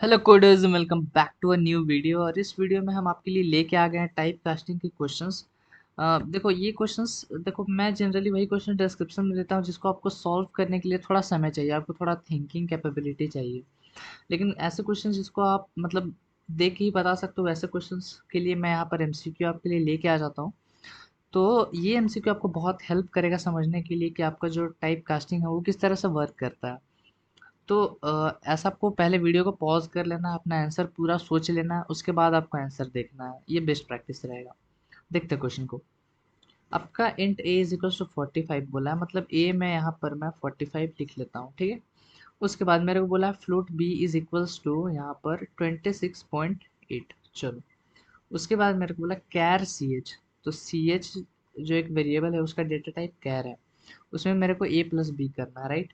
Hello coders, welcome back to a new video. और इस video में हम आपके लिए लेके आ गए हैं टाइप कास्टिंग के क्वेश्चंस। देखो ये क्वेश्चंस, देखो मैं जनरली वही क्वेश्चन डिस्क्रिप्शन में देता हूँ जिसको आपको सॉल्व करने के लिए थोड़ा समय चाहिए, आपको थोड़ा थिंकिंग कैपेबिलिटी चाहिए। लेकिन ऐसे क्वेश्चंस जिसको आप मतलब देख के ही बता सकते हो, वैसे क्वेश्चंस के लिए मैं यहाँ पर एमसीक्यू आपके लिए लेके आ जाता हूँ। तो ये एमसीक्यू आपको बहुत हेल्प करेगा समझने के लिए कि आपका जो टाइप कास्टिंग है वो किस तरह से वर्क करता है। तो ऐसा आपको पहले वीडियो को पॉज कर लेना है, अपना आंसर पूरा सोच लेना है, उसके बाद आपको आंसर देखना है। ये बेस्ट प्रैक्टिस रहेगा। देखते हैं क्वेश्चन को। आपका int a is equals to 45 बोला है, मतलब ए में यहाँ पर मैं 45 लिख लेता हूँ, ठीक है। उसके बाद मेरे को बोला है float b is equals to यहाँ पर 26.8। चलो, उसके बाद मेरे को बोला कैर सी एच। तो सी एच जो एक वेरिएबल है उसका डेटा टाइप कैर है, उसमें मेरे को ए प्लस बी करना है, राइट।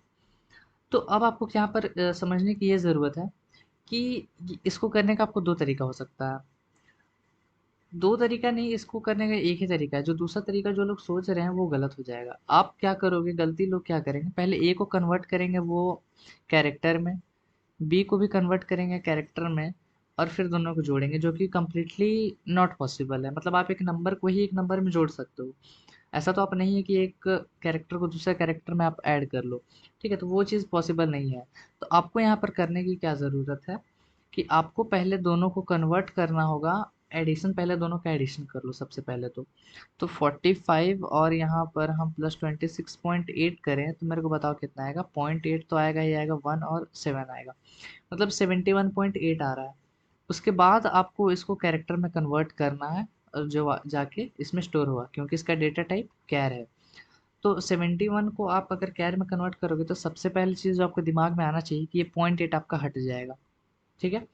तो अब आपको यहाँ पर समझने की ये ज़रूरत है कि इसको करने का आपको दो तरीका हो सकता है। दो तरीका नहीं, इसको करने का एक ही तरीका है। जो दूसरा तरीका जो लोग सोच रहे हैं वो गलत हो जाएगा। आप क्या करोगे, गलती लोग क्या करेंगे, पहले ए को कन्वर्ट करेंगे वो कैरेक्टर में, बी को भी कन्वर्ट करेंगे कैरेक्टर में, और फिर दोनों को जोड़ेंगे, जो कि कम्प्लीटली नॉट पॉसिबल है। मतलब आप एक नंबर को ही एक नंबर में जोड़ सकते हो, ऐसा तो आप नहीं है कि एक कैरेक्टर को दूसरे कैरेक्टर में आप ऐड कर लो, ठीक है। तो वो चीज़ पॉसिबल नहीं है। तो आपको यहाँ पर करने की क्या ज़रूरत है कि आपको पहले दोनों को कन्वर्ट करना होगा। एडिशन, पहले दोनों का एडिशन कर लो सबसे पहले तो 45 और यहाँ पर हम प्लस 26.8 करें तो मेरे को बताओ कितना आएगा। 0.8 तो आएगा ही आएगा, 1 और 7 आएगा, मतलब 71.8 आ रहा है। उसके बाद आपको इसको कैरेक्टर में कन्वर्ट करना है, और जो जाके इसमें स्टोर हुआ, क्योंकि इसका डेटा टाइप कैर है। तो 71 को आप अगर कैर में कन्वर्ट करोगे तो सबसे पहली चीज़ जो आपको दिमाग में आना चाहिए कि ये 0.8 आपका हट जाएगा, ठीक है।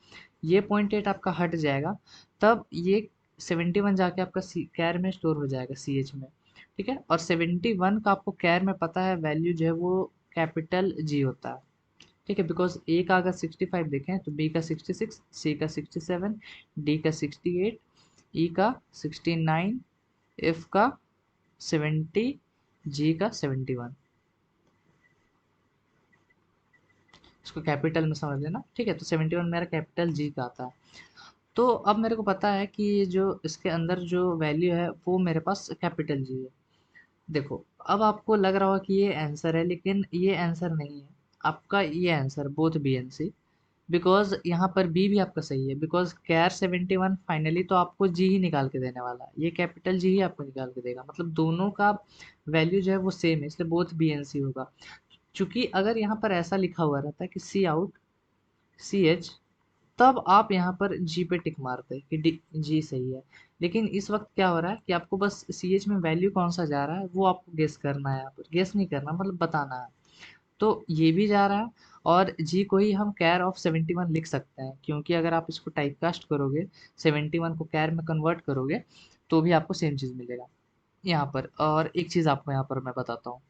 ये 0.8 आपका हट जाएगा, तब ये 71 जाके आपका कैर में स्टोर हो जाएगा सी एच में, ठीक है। और 71 का आपको कैर में पता है वैल्यू जो है वो कैपिटल जी होता है, ठीक है। बिकॉज ए का अगर 65 देखें तो बी का 66, सी का 67, डी का 68, ई का 69, एफ का 70, जी का 71। इसको कैपिटल में समझ लेना, ठीक है। तो 71 मेरा कैपिटल जी का आता है। तो अब मेरे को पता है कि ये जो इसके अंदर जो वैल्यू है वो मेरे पास कैपिटल जी है। देखो, अब आपको लग रहा होगा कि ये आंसर है, लेकिन ये आंसर नहीं है। आपका ये answer both b and c, because यहाँ पर बी भी आपका सही है। बिकॉज कैर 71 फाइनली तो आपको जी ही निकाल के देने वाला है, ये कैपिटल जी ही आपको निकाल के देगा। मतलब दोनों का वैल्यू जो है वो सेम है, इसलिए बोथ बी एंड सी होगा। चूंकि अगर यहाँ पर ऐसा लिखा हुआ रहता है कि सी आउट सी एच, तब आप यहाँ पर जी पे टिक मारते कि डी जी सही है। लेकिन इस वक्त क्या हो रहा है कि आपको बस सी एच में वैल्यू कौन सा जा रहा है वो आपको गेस करना है। यहाँ पर गेस नहीं करना, मतलब बताना है। तो ये भी जा रहा है, और जी को ही हम कैर ऑफ 71 लिख सकते हैं, क्योंकि अगर आप इसको टाइप कास्ट करोगे, 71 को कैर में कन्वर्ट करोगे, तो भी आपको सेम चीज़ मिलेगा यहाँ पर। और एक चीज़ आपको यहाँ पर मैं बताता हूँ,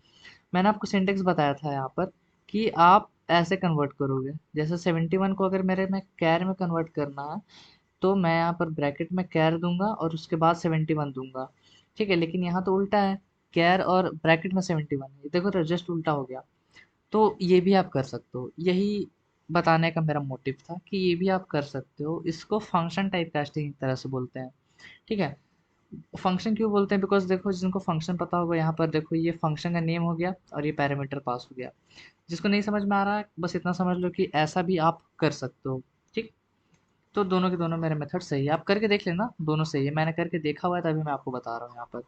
मैंने आपको सिंटेक्स बताया था यहाँ पर कि आप ऐसे कन्वर्ट करोगे। जैसे 71 को अगर मेरे में कैर में कन्वर्ट करना है तो मैं यहाँ पर ब्रैकेट में कैर दूंगा और उसके बाद 71 दूंगा, ठीक है। लेकिन यहाँ तो उल्टा है, कैर और ब्रैकेट में 71 है, देखो तो जस्ट उल्टा हो गया। तो ये भी आप कर सकते हो, यही बताने का मेरा मोटिव था कि ये भी आप कर सकते हो। इसको फंक्शन टाइप कास्टिंग एक तरह से बोलते हैं, ठीक है। फंक्शन क्यों बोलते हैं, बिकॉज देखो जिनको फंक्शन पता होगा, यहाँ पर देखो ये फंक्शन का नेम हो गया और ये पैरामीटर पास हो गया। जिसको नहीं समझ में आ रहा है बस इतना समझ लो कि ऐसा भी आप कर सकते हो, ठीक। तो दोनों के दोनों मेरे मेथड सही है, आप करके देख लेना, दोनों सही है, मैंने करके देखा हुआ है तभी मैं आपको बता रहा हूँ यहाँ पर।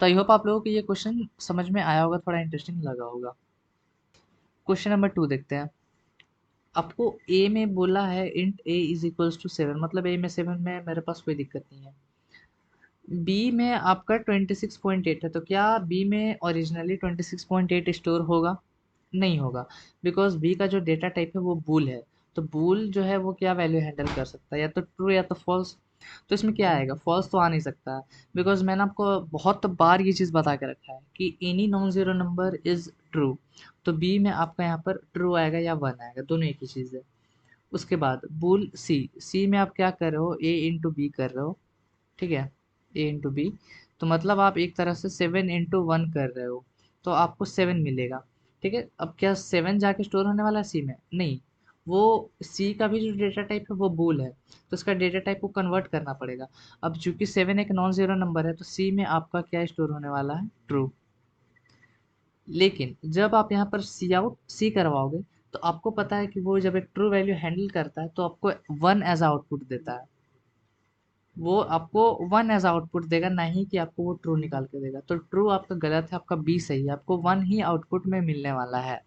तो आई होप आप लोगों को ये क्वेश्चन समझ में आया होगा, थोड़ा इंटरेस्टिंग लगा होगा। क्वेश्चन नंबर 2 देखते हैं। आपको ए में बोला है int a is equals to 7, मतलब ए में 7 में मेरे पास कोई दिक्कत नहीं है। बी में आपका 26.8 है, तो क्या बी में ओरिजिनली 26.8 स्टोर होगा? नहीं होगा, बिकॉज बी का जो डेटा टाइप है वो बूल है। तो बूल जो है वो क्या वैल्यू हैंडल कर सकता है, या तो ट्रू या तो फॉल्स। तो इसमें क्या आएगा, फॉल्स तो आ नहीं सकता है। बिकॉज मैंने आपको बहुत बार ये चीज़ बता के रखा है कि any non zero number is true. तो बी में आपका यहाँ पर ट्रू आएगा या वन आएगा, दोनों एक ही चीज़ है। उसके बाद बुल सी, सी में आप क्या कर रहे हो, ए इंटू बी कर रहे हो, ठीक है। ए इंटू बी, तो मतलब आप एक तरह से 7 इंटू 1 कर रहे हो, तो आपको 7 मिलेगा, ठीक है। अब क्या 7 जाके स्टोर होने वाला है सी में? नहीं, वो सी का भी जो डेटा टाइप है वो बूल है, तो इसका डेटा टाइप को कन्वर्ट करना पड़ेगा। अब चूंकि 7 एक नॉन ज़ीरो नंबर है तो सी में आपका क्या स्टोर होने वाला है, ट्रू। लेकिन जब आप यहाँ पर सी आउट सी करवाओगे तो आपको पता है कि वो जब एक ट्रू वैल्यू हैंडल करता है तो आपको 1 एज आउटपुट देता है। वो आपको 1 एज आउटपुट देगा, ना ही कि आपको वो ट्रू निकाल के देगा। तो ट्रू आपका गलत है, आपका बी सही है, आपको 1 ही आउटपुट में मिलने वाला है।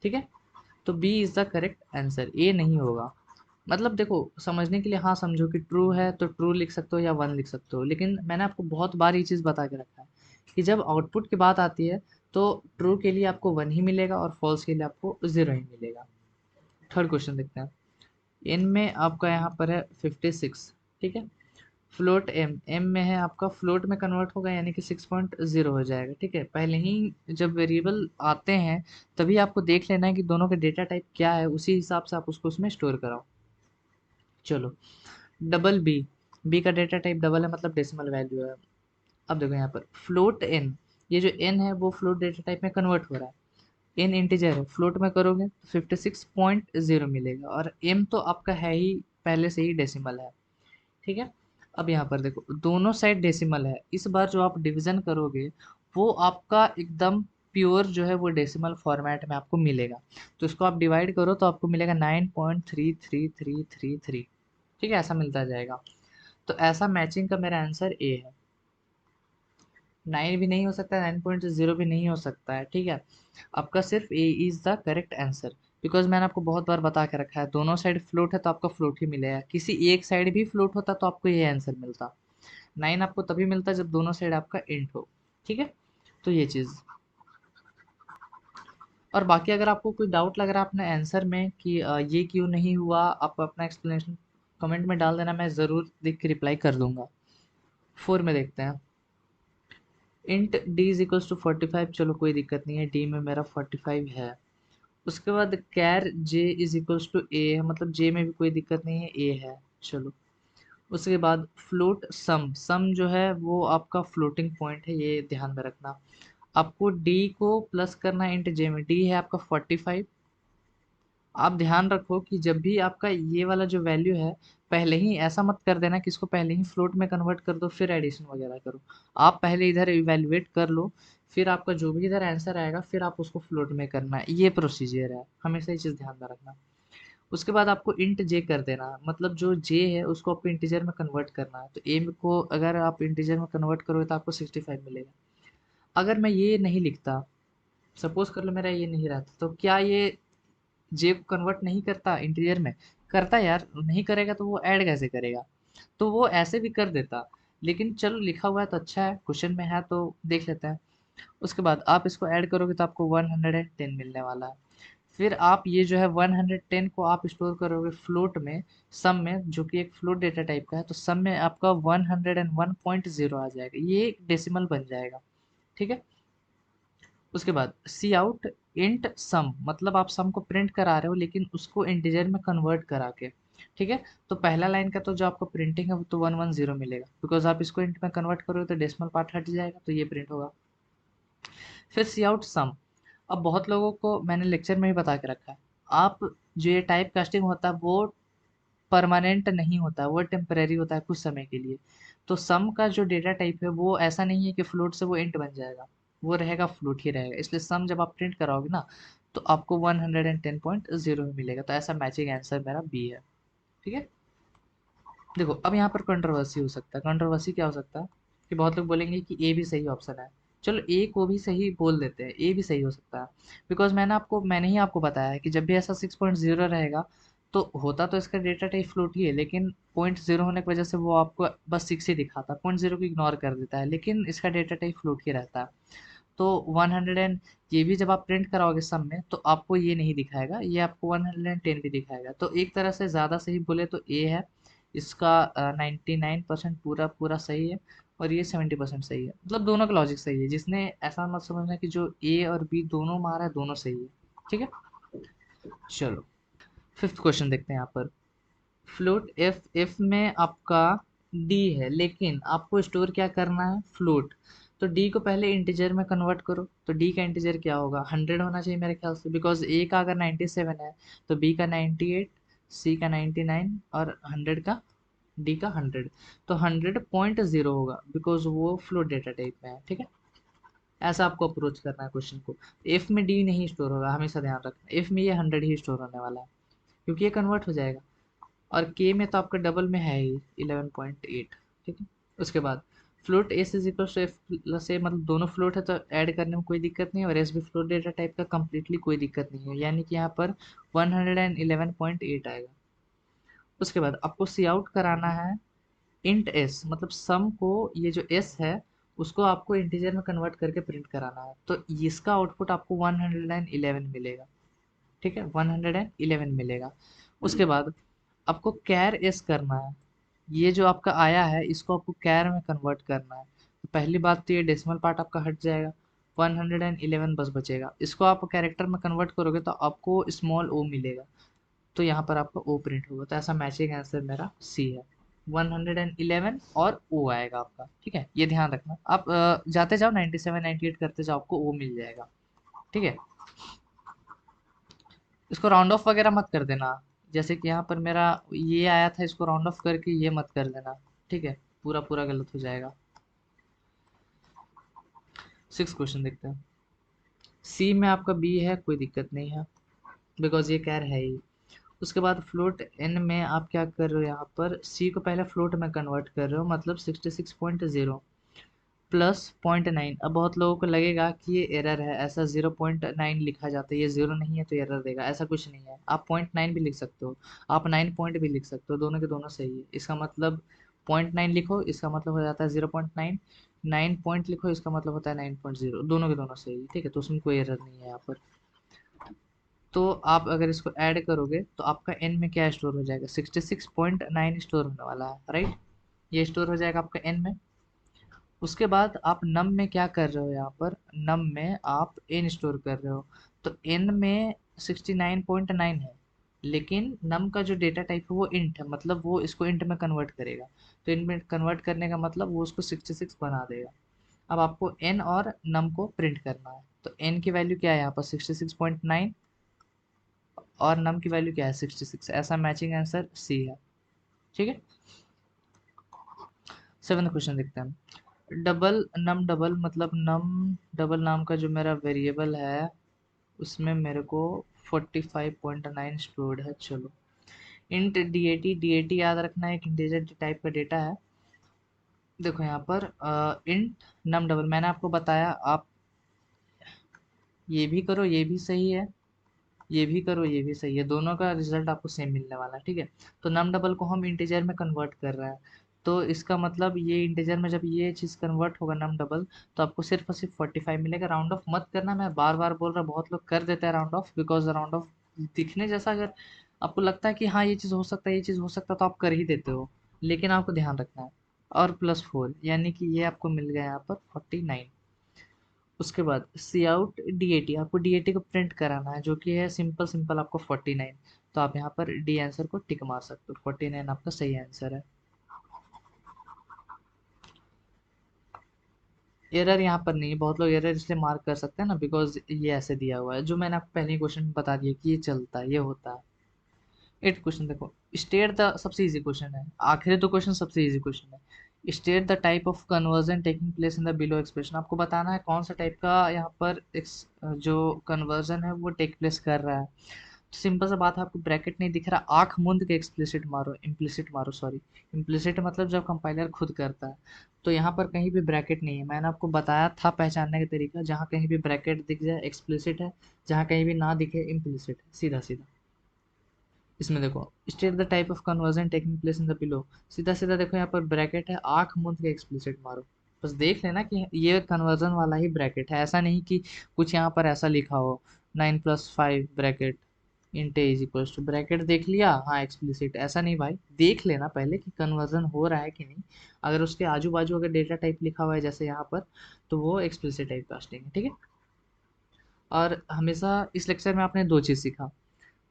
ठीक है, तो B is the correct answer, A नहीं होगा। मतलब देखो समझने के लिए, हाँ समझो कि ट्रू है तो ट्रू लिख सकते हो या 1 लिख सकते हो, लेकिन मैंने आपको बहुत बार ये चीज़ बता के रखा है कि जब आउटपुट की बात आती है तो ट्रू के लिए आपको 1 ही मिलेगा और फॉल्स के लिए आपको 0 ही मिलेगा। थर्ड क्वेश्चन देखते हैं। इनमें आपका यहाँ पर है 56। ठीक है, फ्लोट एम, एम में है आपका, फ्लोट में कन्वर्ट होगा यानी कि 6.0 हो जाएगा। ठीक है, पहले ही जब वेरिएबल आते हैं तभी आपको देख लेना है कि दोनों के डेटा टाइप क्या है, उसी हिसाब से आप उसको उसमें स्टोर कराओ। चलो, डबल बी, बी का डेटा टाइप डबल है मतलब डेसिमल वैल्यू है। अब देखो यहाँ पर फ्लोट एन, ये जो एन है वो फ्लोट डेटा टाइप में कन्वर्ट हो रहा है। एन इंटीजर है, फ्लोट में करोगे तो 56.0 मिलेगा, और एम तो आपका है ही पहले से ही डेसिमल है। ठीक है, अब यहाँ पर देखो दोनों साइड डेसिमल है, इस बार जो आप डिवीजन करोगे वो आपका एकदम प्योर जो है वो डेसिमल फॉर्मेट में आपको मिलेगा। तो इसको आप डिवाइड करो तो आपको मिलेगा 9.33333। ठीक है, ऐसा मिलता जाएगा। तो ऐसा मैचिंग का मेरा आंसर ए है। 9 भी नहीं हो सकता, 9.0 भी नहीं हो सकता है। ठीक है, आपका सिर्फ A is the correct answer, because मैंने आपको बहुत बार बता के रखा है दोनों साइड फ्लोट है तो आपका फ्लोट ही मिलेगा। किसी एक साइड भी फ्लोट होता तो आपको ये आंसर मिलता। 9 आपको तभी मिलता जब दोनों साइड आपका इंट हो। ठीक है, तो ये चीज़। और बाकी अगर आपको कोई डाउट लग रहा है अपने आंसर में कि ये क्यों नहीं हुआ, आप अपना एक्सप्लेनेशन कमेंट में डाल देना, मैं ज़रूर देख के रिप्लाई कर दूंगा। 4 में देखते हैं। Int d is equals to 45, चलो कोई दिक्कत नहीं है, डी में मेरा 45 है। उसके बाद कैर जे इज इक्वल्स टू ए है, मतलब जे में भी कोई दिक्कत नहीं है, ए है। चलो, उसके बाद फ्लोट सम, सम जो है वो आपका फ्लोटिंग पॉइंट है, ये ध्यान में रखना। आपको डी को प्लस करना है इंट जे में, डी है आपका 45। आप ध्यान रखो कि जब भी आपका ये वाला जो वैल्यू है, पहले ही ऐसा मत कर देना कि इसको पहले ही फ्लोट में कन्वर्ट कर दो फिर एडिशन वगैरह करो। आप पहले इधर इवेल्युएट कर लो, फिर आपका जो भी इधर आंसर आएगा फिर आप उसको फ्लोट में करना है, ये प्रोसीजर है, हमेशा ये चीज़ ध्यान में रखना। उसके बाद आपको इंट जे कर देना, मतलब जो जे है उसको आपको इंटीजर में कन्वर्ट करना है। तो ए को अगर आप इंटीजर में कन्वर्ट करोगे तो आपको 65 मिलेगा। अगर मैं ये नहीं लिखता, सपोज कर लो मेरा ये नहीं रहता, तो क्या ये जे को कन्वर्ट नहीं करता इंटीजर में? करता यार, नहीं करेगा तो वो ऐड कैसे करेगा? तो वो ऐसे भी कर देता। लेकिन चलो लिखा हुआ है तो अच्छा है, क्वेश्चन में है तो देख लेते हैं। उसके बाद आप इसको ऐड करोगे तो आपको 110 मिलने वाला है। फिर आप ये जो है 110 को आप स्टोर करोगे फ्लोट में, सम में, जो कि एक फ्लोट डेटा टाइप का है, तो सम में आपका 101.0 आ जाएगा, ये एक डेसिमल बन जाएगा। ठीक है, उसके बाद सी आउट इंट सम, मतलब आप सम को प्रिंट करा रहे हो लेकिन उसको इंटीजर में कन्वर्ट करा के। ठीक है, तो पहला लाइन का तो जो आपका प्रिंटिंग है वो तो 110 मिलेगा, बिकॉज आप इसको इंट में कन्वर्ट करोगे तो डेसिमल पार्ट हट जाएगा, तो ये प्रिंट होगा। फिर सी आउट सम, अब बहुत लोगों को मैंने लेक्चर में ही बता के रखा है, आप जो ये टाइप कास्टिंग होता है वो परमानेंट नहीं होता है, वो टेम्परेरी होता है कुछ समय के लिए। तो सम का जो डेटा टाइप है वो ऐसा नहीं है कि फ्लोट से वो इंट बन जाएगा, वो रहेगा फ्लोट ही रहेगा, इसलिए सम जब आप प्रिंट कराओगे ना तो आपको 110.0 ही मिलेगा। तो ऐसा मैचिंग आंसर मेरा बी है। ठीक है, देखो अब यहाँ पर कंट्रोवर्सी हो सकता है। कंट्रोवर्सी क्या हो सकता है कि बहुत लोग बोलेंगे कि ए भी सही ऑप्शन है। चलो ए को भी सही बोल देते हैं, ए भी सही हो सकता है, बिकॉज मैंने ही आपको बताया है कि जब भी ऐसा 6.0 रहेगा तो होता तो इसका डेटा टाइप फ्लोट ही है, लेकिन 0.0 होने की वजह से वो आपको बस 6 ही दिखाता, 0.0 को इग्नोर कर देता है, लेकिन इसका डेटा टाइप फ्लोट ही रहता है। तो 100 एंड ये भी जब आप प्रिंट कराओगे सब में तो आपको ये नहीं दिखाएगा, ये आपको 110 भी दिखाएगा। तो एक तरह से ज़्यादा सही बोले तो ए है, इसका 99% पूरा पूरा सही है, और ये 70% सही है, मतलब दोनों का लॉजिक सही है। जिसने ऐसा मत समझना कि जो ए और बी दोनों मारा है दोनों सही है। ठीक है, चलो फिफ्थ क्वेश्चन देखते हैं यहाँ पर। फ्लोट एफ, एफ में आपका डी है लेकिन आपको स्टोर क्या करना है, फ्लोट। तो डी को पहले इंटीजर में कन्वर्ट करो, तो डी का इंटीजर क्या होगा, 100 होना चाहिए मेरे ख्याल से, बिकॉज ए का अगर 97 है तो बी का 98, सी का 99 और 100 का, डी का 100, तो 100.0 होगा बिकॉज वो फ्लोट डेटा टाइप में है। ठीक है, ऐसा आपको अप्रोच करना है क्वेश्चन को। एफ में डी नहीं स्टोर होगा, हमेशा ध्यान रखना, एफ में ये 100 ही स्टोर होने वाला है क्योंकि ये कन्वर्ट हो जाएगा, और के में तो आपका डबल में है ही 11.8। ठीक है, उसके बाद float S is equal to F plus A, मतलब दोनों फ्लोट है तो ऐड करने में कोई दिक्कत नहीं है, और एस भी फ्लोट डेटा टाइप का कंप्लीटली कोई दिक्कत नहीं है, यानी कि यहाँ पर 111.8 आएगा। उसके बाद आपको सी आउट कराना है इंट एस, मतलब सम को, ये जो एस है उसको आपको इंटीजर में कन्वर्ट करके प्रिंट कराना है, तो इसका आउटपुट आपको 111 मिलेगा। ठीक है, 111 मिलेगा। उसके बाद आपको कैर एस करना है, ये जो आपका आया है इसको आपको कैर में कन्वर्ट करना है। तो पहली बात तो ये डेसिमल पार्ट आपका हट जाएगा, 111 बस बचेगा, इसको आप कैरेक्टर में कन्वर्ट करोगे तो आपको स्मॉल ओ मिलेगा, तो यहाँ पर आपका ओ प्रिंट होगा, तो ऐसा मैचिंग आंसर मेरा सी है, 111 और ओ आएगा आपका। ठीक है, ये ध्यान रखना, आप जाते जाओ 97 98 करते जाओ, आपको ओ मिल जाएगा। ठीक है, इसको राउंड ऑफ वगैरह मत कर देना, जैसे कि यहाँ पर मेरा ये आया था, इसको राउंड ऑफ करके ये मत कर देना। ठीक है, पूरा पूरा गलत हो जाएगा। 6 क्वेश्चन देखते हैं। सी में आपका बी है, कोई दिक्कत नहीं है बिकॉज ये कैर है ही। उसके बाद फ्लोट एन में आप क्या कर रहे हो, यहाँ पर सी को पहले फ्लोट में कन्वर्ट कर रहे हो, मतलब 66.0 प्लस 0.9। अब बहुत लोगों को लगेगा कि ये एरर है, ऐसा 0.9 लिखा जाता है, ये जीरो नहीं है तो एरर देगा, ऐसा कुछ नहीं है, आप 0.9 भी लिख सकते हो, आप 9 पॉइंट भी लिख सकते हो, दोनों के दोनों सही है। इसका मतलब 0.9 लिखो, इसका मतलब हो जाता है 0.9, 9 पॉइंट लिखो, इसका मतलब होता है 9.0, दोनों के दोनों सही है। ठीक है, तो उसमें कोई एरर नहीं है यहाँ पर। तो आप अगर इसको ऐड करोगे तो आपका एन में क्या स्टोर हो जाएगा, 66.9 स्टोर होने वाला है, राइट, ये स्टोर हो जाएगा आपका एन में। उसके बाद आप नम में क्या कर रहे हो, यहाँ पर नम में आप एन स्टोर कर रहे हो, तो एन में 69.9 है, लेकिन नम का जो डेटा टाइप है वो इंट है, मतलब वो इसको इंट में कन्वर्ट करेगा, तो इंट में कन्वर्ट करने का मतलब वो उसको 66 बना देगा। अब आपको एन और नम को प्रिंट करना है, तो एन की वैल्यू क्या है यहाँ पर 66.9, और नम की वैल्यू क्या है 66, ऐसा मैचिंग आंसर सी है। ठीक है, 7th क्वेश्चन देखते हैं। डबल नम डबल, मतलब नम डबल नाम का जो मेरा वेरिएबल है उसमें मेरे को 45.9 स्टोर्ड है। चलो, इंट डी ए टी याद रखना, एक इंटीजर टाइप का डेटा है। देखो यहाँ पर इंट नम डबल मैंने आपको बताया, आप ये भी करो ये भी सही है, ये भी करो ये भी सही है, दोनों का रिजल्ट आपको सेम मिलने वाला है। ठीक है, तो नम डबल को हम इंटीजर में कन्वर्ट कर रहे हैं, तो इसका मतलब ये इंटीजर में जब ये चीज़ कन्वर्ट होगा नम डबल, तो आपको सिर्फ और सिर्फ 45 मिलेगा। राउंड ऑफ मत करना, मैं बार बार बोल रहा हूँ, बहुत लोग कर देते हैं round of, because round of दिखने जैसा अगर आपको लगता है कि हाँ ये चीज़ हो सकता है, ये चीज़ हो सकता है, तो आप कर ही देते हो, लेकिन आपको ध्यान रखना है। और +4 यानी कि ये आपको मिल गया यहाँ पर 49। उसके बाद सी आउट डी ए टी, आपको डी ए टी को प्रिंट कराना है, जो कि है सिंपल सिंपल आपको 49, तो आप यहाँ पर डी आंसर को टिक मार सकते हो, 49 आपका सही आंसर है। एरर यहाँ पर नहीं है, बहुत लोग एरर इसलिए मार्क कर सकते हैं ना, बिकॉज ये ऐसे दिया हुआ है, जो मैंने आपको पहले क्वेश्चन में बता दिया कि ये चलता है, ये होता है। 8 क्वेश्चन देखो, स्टेट द, सबसे इजी क्वेश्चन है, आखिरी दो क्वेश्चन सबसे इजी क्वेश्चन है। State the type of conversion taking place in the below expression, आपको बताना है कौन सा टाइप का यहाँ पर जो कन्वर्जन है वो टेक प्लेस कर रहा है। तो सिंपल सा बात है, आपको ब्रैकेट नहीं दिख रहा, आंख मूंद के एक्सप्लिसिट मारो, इम्प्लिसिट मारो, सॉरी इम्प्लिसिट मतलब जब कंपाइलर खुद करता है, तो यहाँ पर कहीं भी ब्रैकेट नहीं है, मैंने आपको बताया था पहचानने का तरीका, जहाँ कहीं भी ब्रैकेट दिख जाए एक्सप्लिसिट है, जहाँ कहीं भी ना दिखे इम्प्लिसिट है, सीधा सीधा। इसमें देखो, state the type of conversion taking place in the below, सीधा सीधा देखो यहाँ पर ब्रैकेट है, आंख मूंद के एक्सप्लिसिट मारो, बस देख लेना कि ये कन्वर्जन वाला ही ब्रैकेट है, ऐसा नहीं कि कुछ यहाँ पर ऐसा लिखा हो 9+5 bracket int is equals to, bracket देख लिया हाँ एक्सप्लिसिट, ऐसा नहीं भाई, देख लेना पहले कि कन्वर्जन हो रहा है कि नहीं, अगर उसके आजू बाजू अगर डेटा टाइप लिखा हुआ है जैसे यहाँ पर, तो वो एक्सप्लिसिट टाइप कास्टिंग है। ठीक है, और हमेशा इस लेक्चर में आपने दो चीज़ सीखा।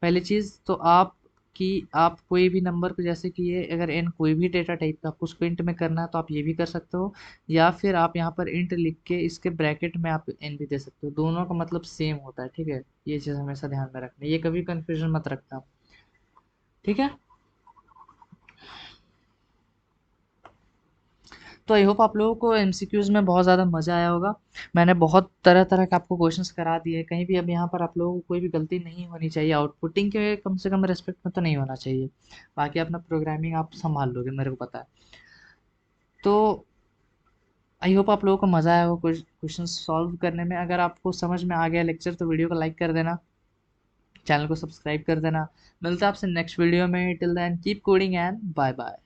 पहली चीज़ तो आप कि आप कोई भी नंबर को, जैसे कि ये अगर n कोई भी डेटा टाइप का आपको उसको इंट में करना है तो आप ये भी कर सकते हो, या फिर आप यहाँ पर इंट लिख के इसके ब्रैकेट में आप n भी दे सकते हो। दोनों का मतलब सेम होता है, ठीक है। ये चीज़ हमेशा ध्यान में रखना, ये कभी कंफ्यूजन मत रखना, ठीक है। तो आई होप आप लोगों को एमसीक्यूज में बहुत ज़्यादा मज़ा आया होगा। मैंने बहुत तरह तरह के आपको क्वेश्चंस करा दिए, कहीं भी अब यहाँ पर आप लोगों को कोई भी गलती नहीं होनी चाहिए, आउटपुटिंग के कम से कम रेस्पेक्ट में तो नहीं होना चाहिए। बाकी अपना प्रोग्रामिंग आप संभाल लोगे, मेरे को पता है। तो आई होप आप लोगों को मज़ा आया होगा कुछ क्वेश्चन सॉल्व करने में। अगर आपको समझ में आ गया लेक्चर तो वीडियो को लाइक कर देना, चैनल को सब्सक्राइब कर देना। मिलता है आपसे नेक्स्ट वीडियो में। Till then keep coding and bye bye.